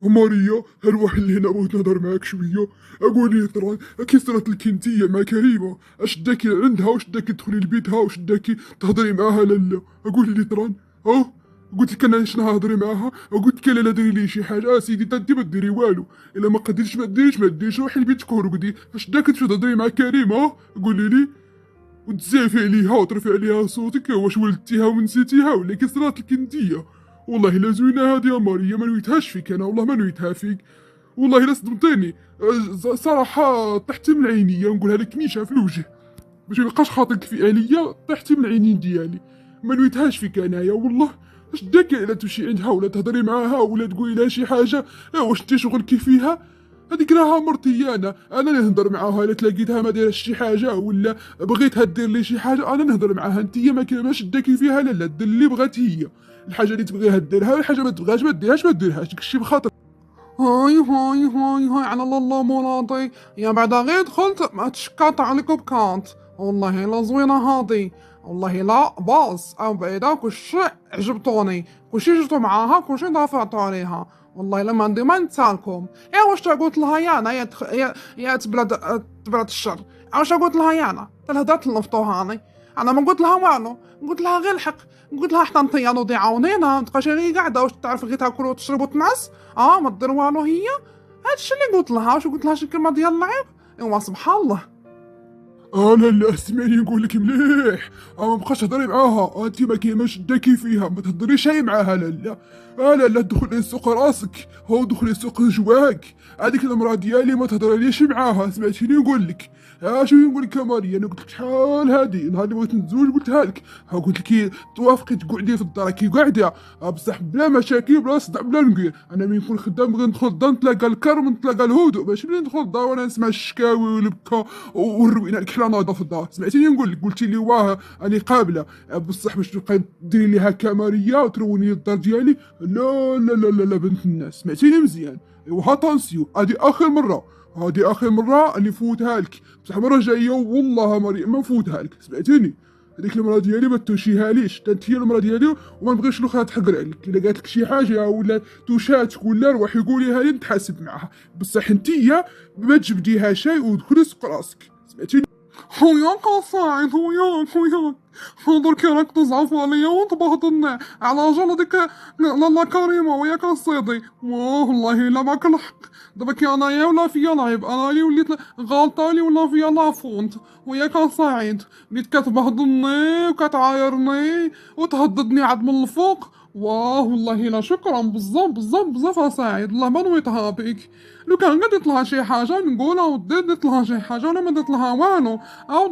ماريا، هالواحد اللي هنا بغيت نهضر معاك شوية. قولي ترى كي صرات لك انتيا مع كريمة، اش داكي عندها واش داكي تدخلي لبيتها واش داكي تهضري معاها لالا؟ قولي لي ترى. ها، قلت لك انا شنو نهضري معاها، قلت لك لا ديري لي شي حاجة. سيدي تا انت ما ديري والو، الا ما قدرتش ما ديريش روحي لبيتك ورقدي. اش داكي تمشي تهضري مع كريمة؟ قولي لي. وتزعفي عليها وترفعي عليها صوتك، واش ولدتيها ونسيتيها ولا كي صرات لك انتيا؟ والله لا زوينه هادي يا ماريا، ما نويتهاش فيك انا، والله ما نويتها فيك. والله لا صدمتيني. صراحه طحتي من عينيا، نقولها لك نيشان في الوجه باش ميبقاش خاطرك في عليا. طحتي من العينين ديالي، ما نويتهاش فيك انايا والله. اش داك الا تمشي عندها ولا تهضري معاها ولا تقولي لها شي حاجه؟ واش انت شغلك فيها؟ هذيك راها مرتي، انا اللي نهضر معاها. الا تلاقيتها ما دايرش شي حاجه ولا بغيتها دير لي شي حاجه، انا نهضر معاها. انت ما كايناش داكي فيها، لا دير اللي بغات هي. الحاجه اللي تبغيها ديرها، والحاجه ما تبغاش ما ديرهاش ما ديرهاش، داكشي بخاطر. هاي على الله مراتي. يا بعدا غير دخلت ما تشكات عليك بكانت. والله لا زوينة هادي، والله لا باص أو بعيدا كلشي عجبتوني، كلشي جبتو معاها، كلشي دافعتو عليها. والله لا ما عندي ما نتسالكم. يا واش تا قلت لها يا انا يا تبلد الشر. واش قلت لها يا انا الهدرة تلفطو هاني. انا ما قلت لها والو، قلت لها غير الحق. قلت لها حتى نطيا نضيعونينا، متبقاش غير قاعده واش تعرف غير تاكل وتشرب وتنعس. ما دير والو هي. هادشي اللي قلت لها. واش قلت لها شي كلمه ديال اللعب؟ ايوا سبحان الله. انا لا اسمعني نقول لك مليح. ما بقاش تهضري معاها، انت ما كايناش داكي فيها، ما تهضريش هاي معاها لا. لا دخلي سوق راسك، هو دخلي سوق جواك. هذيك المراه ديالي ما تهضريليش معاها، سمعتيني نقول لك. شو نقول لك يا ماريا، انا قلت لك شحال هادي نهار اللي بغيت نتزوج قلتها لك. قلت لك توافقي تقعدي في الدار كي قاعده، بصح بلا مشاكل بلا صداع بلا نقير. انا من نكون خدام بغي ندخل الدار نتلاقى الكرم نتلاقى الهدوء، ماشي ملي ندخل الدار وانا نسمع الشكاوي والبكا والروينه الكحله نايضه في الدار. سمعتيني نقول لك، قلتي لي واه راني قابله، بصح باش تبقاي ديري لي هكا ماريا وتروني الدار ديالي؟ لا لا لا لا, لا بنت الناس، سمعتيني مزيان. ايوا طونسيو، هادي اخر مره، هادي اخر مره اللي نفوتها لك. بصح المره الجايه والله مريم ما نفوتها لك، سمعتيني. هذيك المراه ديالي ما توشيها ليش، انت هي المراه ديالي وما نبغيش الاخرى تحقر عليك. الا قالت لك شي حاجه ولا توشاتك ولا روحي قوليها لي نتحاسب معاها، بصح انتيا ما تجبديها شيء ودخلي سوق راسك، سمعتيني. وياك صاعد وياك دركي راك تزعف عليا وتبهضني على جلدك. لالا كريمة وياك الصيدي. والله لا ماك الحق. دابا كي انايا ولا فيا لعب، انا اللي وليت غلطاني ولا فيا لافونت. وياك سعيد وليت كتبهضني وكتعايرني وتهددني عاد من الفوق. والله لا شكرا بزاف بزاف بزاف سعيد، الله ما نويتها بيك. لو كان قد لها شي حاجه نقولها وديت لها شي حاجه ولا ما درت لها والو.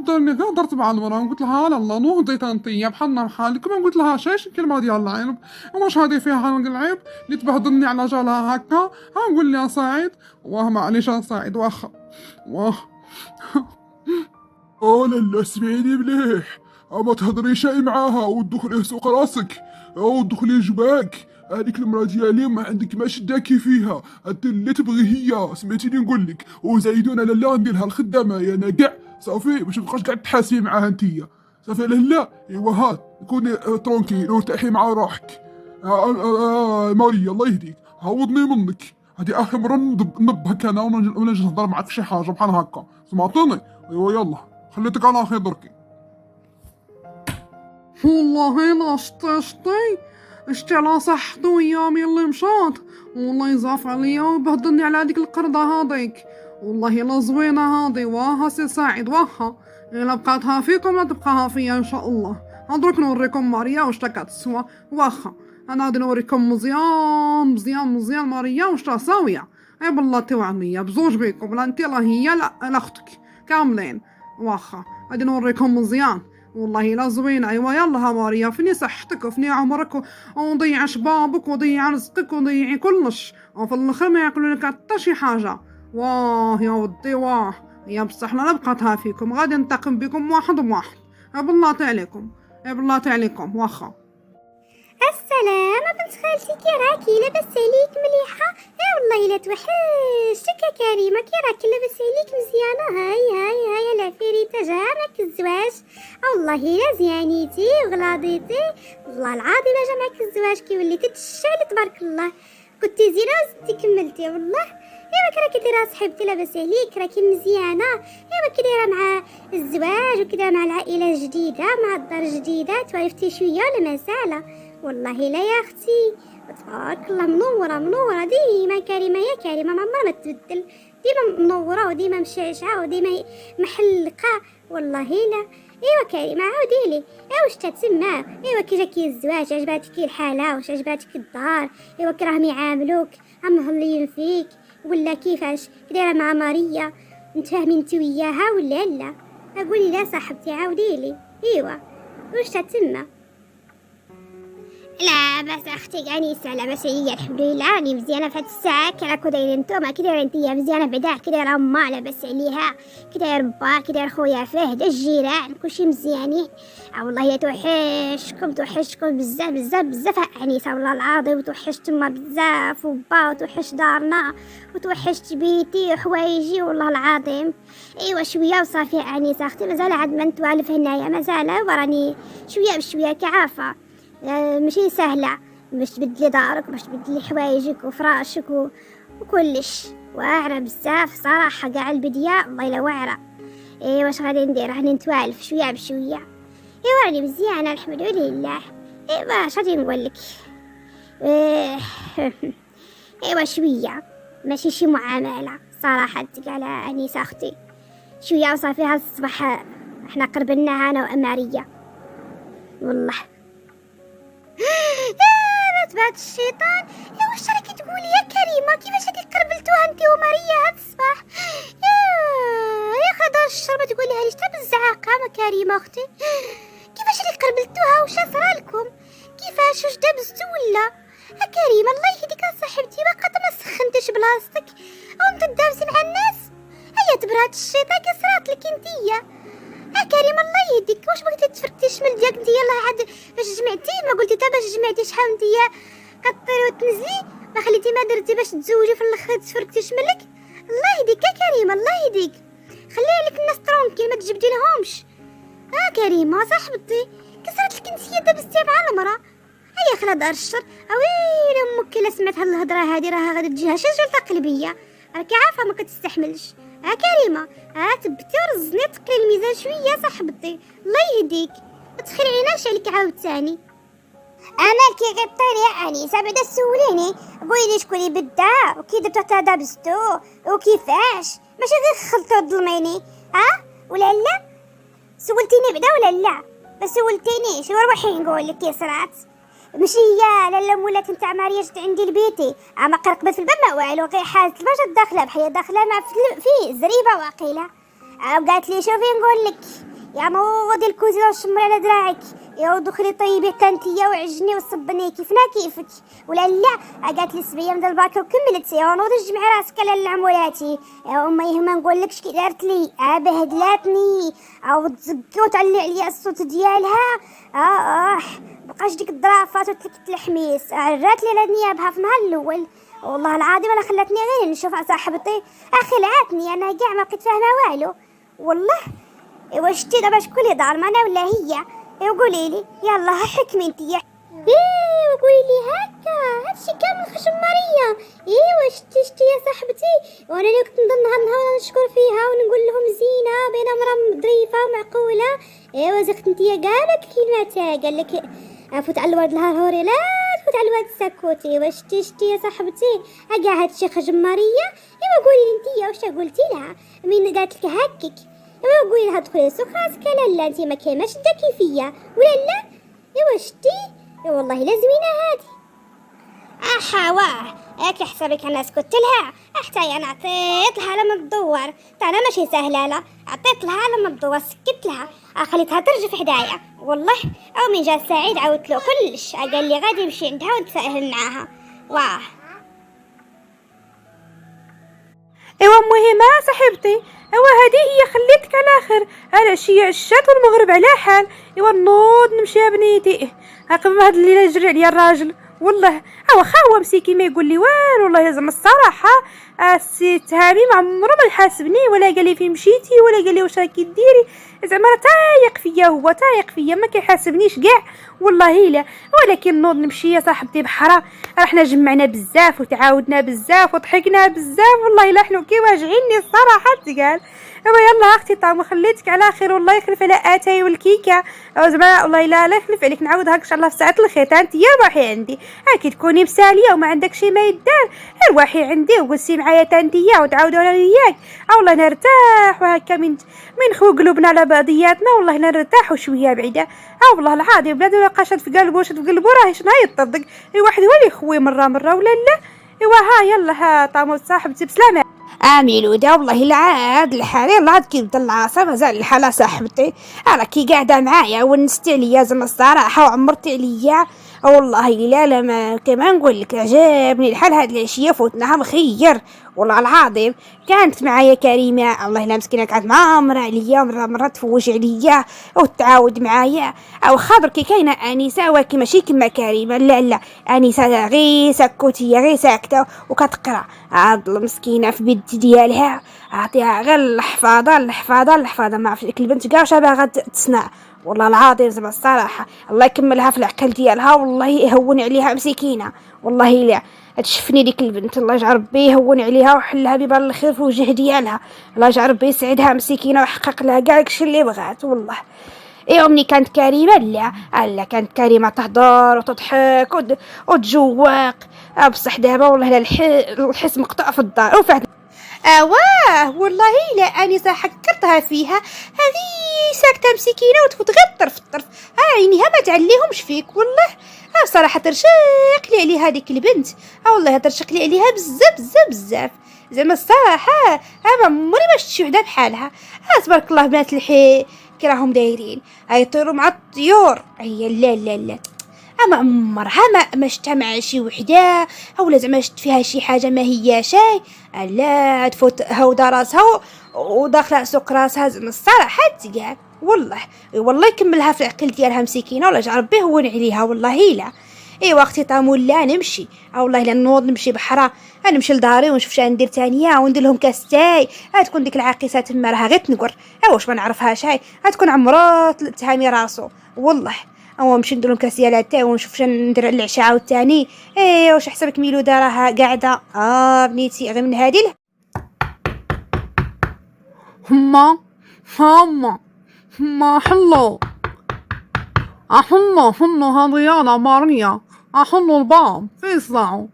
درني غير درت مع المراه قلت لها لا لا نوضيت انتيا بحالنا بحالك، ما قلت لها شي كلمه ديال العيب. واش هادي فيها العيب اللي تبهدلني على جالها هكا؟ نقول لي يا سعيد. واه معليش يا سعيد واخا واه. لا لا اسمعيني مليح. ما تهضري شي معاها ودخلي سوق راسك، ودخلي جواك. هذيك المرا ديالي ما عندك ما شداكي فيها، دير اللي تبغي هي، سمعتيني نقول لك. وزايدون انا لا نديرها الخدامه انا كاع صافي، باش مابقاش قاعد تحاسبي معاها انتيا. صافي لا ايوا هاد كوني ترونكيل وارتاحي مع روحك. ماريا الله يهديك، عوضني منك. هادي اخر مره نبهك انا ونجي نهضر معاك في شي حاجه بحال هكا، سمعتني؟ ايوا يلا خليتك على خير دركي. والله لا شتي على صحتي ويامي اللي مشات. والله يزعف عليا ويبهدلني على هاديك القرضة هاديك. والله لا زوينة هادي واها سي سعيد واها. الا بقاتها فيكم لا تبقاها فيا ان شاء الله. هدروك نوريكم ماريا واش تا كتسوى واخا. انا غادي نوريكم مزيان مزيان مزيان ماريا واش تا ساوية. اي بالله توعدني بزوج بيكم، لا انت لا هي لا اختك كاملين واخا. غادي نوريكم مزيان. والله لا زوينة. ايوا يلا ماريا فيني صحتك وفيني عمرك ونضيع شبابك وضيع رزقك وضيعي كلش، وفي الاخر ما ياكلوا لك حتى شي حاجه. واه يا ودي واه. يا بصح لا بقاتها فيكم غادي ننتقم بكم واحد بواحد. بالله عليكم بالله عليكم واخا. السلام بنت خالتي، كي راكي؟ لاباس عليك؟ مليحه؟ والله لا توحشتك يا كريمه، كي راكي؟ لاباس عليك؟ مزيانه؟ هاي العفيريته جامعك الزواج. والله لا زيانيتي وغلاضيتي، والله العظيم جامعك الزواج كي وليتي تشالي تبارك الله. كنتي زينه وزدتي كملتي والله. ايوا راكي دايره صاحبتي لاباس عليك، راكي مزيانه. ايوا كي دايره مع الزواج وكي دايره مع العائله الجديده مع الدار الجديده، توالفتي شويه ولا مازال؟ والله لا يا اختي تبارك الله، منوره ديما كريمه يا كريمه، ما عمرها ما تبدل، ديما منوره وديما مشعشعه وديما محلقه والله لا. ايوا كريمه عاودي لي واش تتسمى؟ ايوا كي جاكي الزواج عجباتك الحاله؟ واش عجباتك الدار؟ ايوا كي راهم يعاملوك هم مهلين فيك ولا كيفاش؟ دايره مع ماريا متفاهمين انت وياها ولا لا؟ قولي لا صاحبتي عاودي لي. ايوا واش تتسمى؟ لا بس اختي انيسه لاباس عليا الحمد لله، راني مزيانه في هاد الساعه. كي راكو دايرين نتوما؟ كي دايره نتيا؟ مزيانه بعدا؟ كي دايره ما لاباس عليها؟ كي داير با؟ كي داير خويا فهد؟ الجيران كلشي مزيانين؟ والله يا توحشكم بزاف انيسه والله العظيم. توحشت تما بزاف وبا، وتوحش دارنا وتوحشت بيتي وحوايجي والله العظيم. ايوا شويه وصافي انيسه اختي، مازال عاد ما نتوالف هنايا، مازال وراني شويه بشويه كعافه. ماشي سهله باش تبدلي دارك، باش تبدلي حوايجك وفراشك وكلش. واعره بزاف صراحه كاع البديه والله الا واعره. ايوا واش غادي ندير؟ راني نتوالف شويه بشويه. ايوا راني مزيانه الحمد لله. ايوا اش غادي نقول لك؟ ايوا شويه ماشي شي معامله صراحه على انيسه اختي، شويه وصافي. هذا الصباح احنا قربناها انا واماريه والله. تبعت الشيطان. واش راكي تقولي يا كريمه؟ كيفاش هادي قربلتوها انت وماريا هاد الصباح؟ يا خدر الشر ما تقوليها ليش بالزعاقه ما كريمه اختي. كيفاش هادي قربلتوها؟ واش صرالكم؟ كيفاش واش دابزتو ولا؟ كريمه الله يهديك صاحبتي، باقا ما سخنتش بلاصتك او انت دابزي مع الناس. هيا تبرات الشيطان كي صراتلك انتيا. كريم الله يهديك، واش بغيتي تفركتي الشمل ديالك انت؟ يلاه عاد باش جمعتي ما قلتي تا باش جمعتي شحال انت كطيري وتنزلي، ما خليتي ما درتي باش تزوجي في الاخر تفركتي شملك. الله يهديك يا كريم الله يهديك، خليها لك الناس ترونكيل ما تجبدي لهمش. كريمه صاحبتي كسرت لك انت دابزتي مع المراه. هيا خلا دار الشر. ويلي امك الا سمعت هاد الهضره هادي راها غادي تجيها شي جلطه قلبيه، راكي عارفه ما كتستحملش. كريمه تبتي ورزني تقلي الميزان شويه صاحبتي الله يهديك، ما تخلعيناش عليك عاوتاني. انا كي غطيري يا انيسه بعدا سوليني قولي لي شكون اللي بدا وكي درتو حتى دابزتو وكيفاش، ماشي غير خلطو ظلميني ولا لا؟ سولتيني بعدا ولا لا؟ ما سولتينيش وروحي نقول لك كي صرات. ماشي هي لالا مولات نتاع ماريا جات عندي لبيتي اما قرقبت في الباب ما والو، غير حالت الباجا داخله بحال داخله مع في زريبه واقيله. قالت لي شوفي نقول لك يا نوضي الكوزينه وشمري على دراعك يا دخلي طيبي كانتيا وعجني وصبني كيفنا كيفك ولا لا. قالت لي سبيه من الباكه وكملت يا نوضي جمعي راسك لالا عمولاتي. يا امي ما نقول لكش كي دارت لي بهدلاتني او تزكي وتعلي عليا الصوت ديالها. بقاش ديك الضرافات وتلكت الحميس، عرات لي على نيابها في النهار الاول والله العظيم. انا خلاتني غير نشوف صاحبتي خلعتني انا كاع ما بقيت فاهمه والو والله. واش شتي دابا شكون اللي دار معنا ولا هي؟ قولي لي يلا حكمي انتيا. وقولي لي هكا هادشي كامل خشم ماريا. شتي يا صاحبتي، وانا اللي كنت نظنها نهار نشكر فيها ونقول لهم زينه بين مرا ظريفه ومعقوله. زقت انتيا قالك كلمه قال لك فوت على الواد الهاروري لا تفوت على الواد الساكوتي. واش شتي يا صاحبتي كاع هادشي خشم ماريا. قولي لي انتيا واش قلتي لها مين قالت لك هكك؟ قولي لها دخلي سوق راسك لا انت ما كايناش داكي فيا ولا لا؟ شتي والله لا زوينه هادي. حواه ياك حسابك انا سكت لها حتى انا عطيت لها لما تدور تا انا ماشي سهله لا عطيت لها لما تدور سكت لها خليتها ترجف حدايا والله. او من جا سعيد عاودت له كلش قال لي غادي نمشي عندها ونتفاهم معاها. ايوا مهمه صاحبتي، ايوا هذه هي خليتك على اخر على شي عشات والمغرب على حال. ايوا نوض نمشي يا بنيتي قبل ما هاد الليله يجري عليا الراجل والله. واخا هو مسيكي ما يقول لي والو والله زعما الصراحه السي تهامي ما عمرو ما حاسبني ولا قال لي فين مشيتي ولا قال لي واش راكي ديري. زعما تايق فيا، هو تايق فيا ما كيحاسبنيش كاع والله لا. ولكن نوض نمشي يا صاحبتي بحرا، رحنا جمعنا بزاف وتعاودنا بزاف وضحكنا بزاف والله لا حنو كيواجعيني الصراحه تقال. ايوا يلا اختي طعم وخليتك على خير، والله يخلف على اتاي والكيكه زعما والله لا يخلف عليك. نعاودها ان شاء الله في ساعه الخيط. انت يا روحي عندي اكيد تكوني مساليه وما عندك شي ما يدار، روحي عندي وجلسي معايا تانتيا وتعاودوا انا وياك. والله نرتاح وهكا من خو قلوبنا على بعضياتنا، والله نرتاحوا شويه بعيده. والله العظيم بلاد ولا قاشد في قلبه وشد في قلبه راه شنو يطبق واحد هو اللي يخوي مره ولا لا. ايوا ها يلا ها طامو صاحبتي بسلامه. ميلوده والله لا عاد الحال يلا عاد كيبدا العصا مازال الحاله صاحبتي راكي قاعده معايا ونستي عليا زعما الصراحه وعمرتي عليا والله لا ما كما نقول لك عجبني الحال. هاد العشيه فوتناها مخير والله العظيم. كانت معايا كريمه الله لا مسكينه كانت معامره عليا مره تفوج عليا وتعاود معايا. او خاطر كي كاينه انسه ولكن ماشي كما كريمه، لا انسه غير سكوتيه غير ساكته وكتقرا. عاد المسكينه في بيد ديالها عطيها غير الحفاضه ما عرفتش ديك البنت كاع واش باغا تصنع والله العظيم زعما الصراحه. الله يكملها في العقل ديالها والله يهون عليها مسكينه والله لا تشفني ديك البنت. الله يجعل ربي يهون عليها ويحلها ببال الخير في وجه ديالها. الله يجعل ربي يسعدها مسكينه ويحقق لها كاع داكشي اللي بغات والله. ملي كانت كريمه لا كانت كريمه تهضر وتضحك وتجوق. بصح دابا والله لا الحس مقطع في الدار وفات. والله لا اني حكرتها فيها هذه ساكته مسكينه وتفوت غير الطرف عينيها ما تعليهمش فيك والله. صراحه ترشق لي عليها هذيك البنت والله ترشق لي عليها بزاف زعما الصراحه ما عمري ما شفت شي وحده بحالها. تبارك الله بنات الحي كي راهم دايرين يطيروا مع الطيور. هي لا اما عمرها ما شفتها مع شي وحده اولا زعما شفت فيها شي حاجه ما هي شيء. لا تفوت هودا راسها وداخله سوق راسها زعما الصراحه تقال والله يكملها في العقل ديالها مسكينه ولا جا ربي هون عليها والله لا. اختي طامو لا نمشي والله لا نوض نمشي بحرا نمشي لداري ونشوف شنو ندير ثانيه وندير لهم كاس تاي. تكون ديك العاقسه تما راها غير تنقر واش ما نعرفها شاي تكون عمرات تهامي راسو والله. نمشي ندير لهم كاس ديال التاي ونشوف شنو ندير العشاء عاوتاني. واش حسبك ميلوده راها قاعده بنيتي غير من هادي هما حلو هذه يالا ماريا حلو الباب يسمعوا.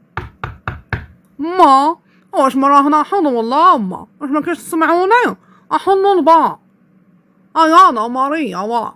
واش ما راهنا حلو والله واش ما كاش تسمعوني حلو الباب يالا ماريا